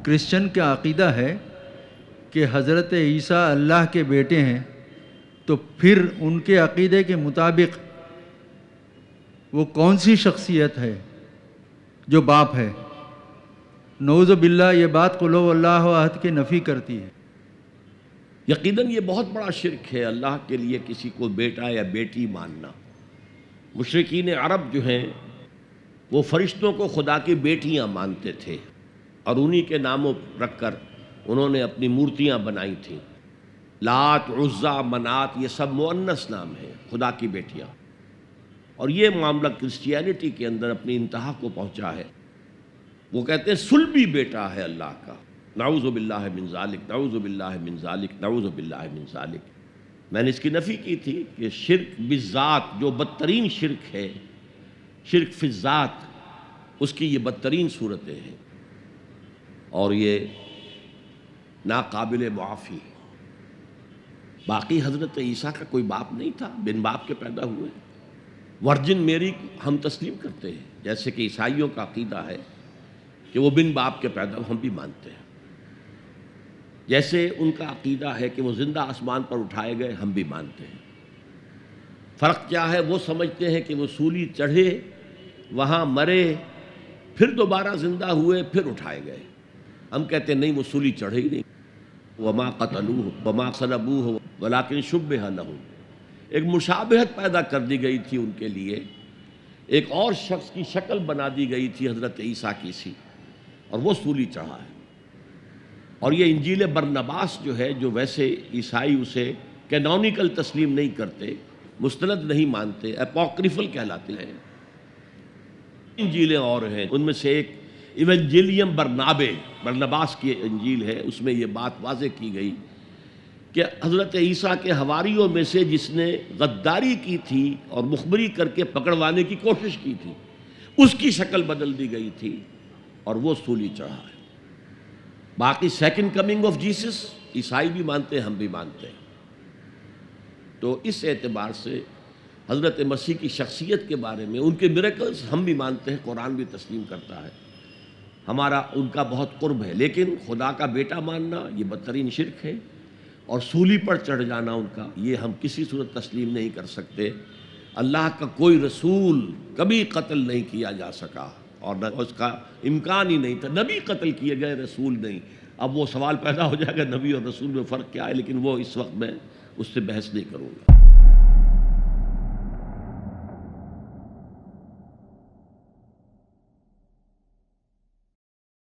Christian کا عقیدہ ہے کہ حضرت عیسیٰ اللہ کے بیٹے ہیں، تو پھر ان کے عقیدے کے مطابق وہ کون سی شخصیت ہے جو باپ ہے؟ نعوذ باللہ یہ بات قل هو اللہ احد کی نفی کرتی ہے۔ یقیناً یہ بہت بڑا شرک ہے اللہ کے لیے کسی کو بیٹا یا بیٹی ماننا۔ مشرکین عرب جو ہیں وہ فرشتوں کو خدا کی بیٹیاں مانتے تھے اور انہی کے ناموں رکھ کر انہوں نے اپنی مورتیاں بنائی تھیں۔ لات، عزا، منات یہ سب مؤنث نام ہیں، خدا کی بیٹیاں۔ اور یہ معاملہ کرسچینٹی کے اندر اپنی انتہا کو پہنچا ہے۔ وہ کہتے ہیں صلبی بیٹا ہے اللہ کا، نعوذ باللہ من ذالک، نعوذ باللہ من ذالک، نعوذ باللہ من ذالک۔ میں نے اس کی نفی کی تھی کہ شرک بالذات جو بدترین شرک ہے، شرک فی الذات، اس کی یہ بدترین صورتیں ہیں اور یہ ناقابل معافی ہے۔ باقی حضرت عیسیٰ کا کوئی باپ نہیں تھا، بن باپ کے پیدا ہوئے۔ ورجن میری ہم تسلیم کرتے ہیں، جیسے کہ عیسائیوں کا عقیدہ ہے کہ وہ بن باپ کے پیدا، ہم بھی مانتے ہیں۔ جیسے ان کا عقیدہ ہے کہ وہ زندہ آسمان پر اٹھائے گئے، ہم بھی مانتے ہیں۔ فرق کیا ہے؟ وہ سمجھتے ہیں کہ وہ سولی چڑھے، وہاں مرے، پھر دوبارہ زندہ ہوئے، پھر اٹھائے گئے۔ ہم کہتے ہیں نہیں، وہ سولی چڑھے ہی نہیں۔ وما قتلوہ وما صلبوہ ولکن شبہ لہم۔ ایک مشابہت پیدا کر دی گئی تھی ان کے لیے، ایک اور شخص کی شکل بنا دی گئی تھی حضرت عیسیٰ کی سی، اور وہ سولی چڑھا ہے۔ اور یہ انجیل برنباس جو ہے، جو ویسے عیسائی اسے کینونیکل تسلیم نہیں کرتے، مستند نہیں مانتے، اپوکریفل کہلاتے ہیں۔ انجیلیں اور ہیں، ان میں سے ایک ایونجیلیم برنابے، برنباس کی انجیل ہے، اس میں یہ بات واضح کی گئی کہ حضرت عیسیٰ کے حواریوں میں سے جس نے غداری کی تھی اور مخبری کر کے پکڑوانے کی کوشش کی تھی، اس کی شکل بدل دی گئی تھی اور وہ سولی چڑھا ہے۔ باقی سیکنڈ کمنگ آف جیسس عیسائی بھی مانتے ہیں، ہم بھی مانتے ہیں۔ تو اس اعتبار سے حضرت مسیح کی شخصیت کے بارے میں، ان کے میریکلز ہم بھی مانتے ہیں، قرآن بھی تسلیم کرتا ہے، ہمارا ان کا بہت قرب ہے۔ لیکن خدا کا بیٹا ماننا یہ بدترین شرک ہے، اور سولی پر چڑھ جانا ان کا، یہ ہم کسی صورت تسلیم نہیں کر سکتے۔ اللہ کا کوئی رسول کبھی قتل نہیں کیا جا سکا، اور نہ اس کا امکان ہی نہیں تھا۔ نبی قتل کیے گئے، رسول نہیں۔ اب وہ سوال پیدا ہو جائے گا نبی اور رسول میں فرق کیا ہے، لیکن وہ اس وقت میں اس سے بحث نہیں کروں گا۔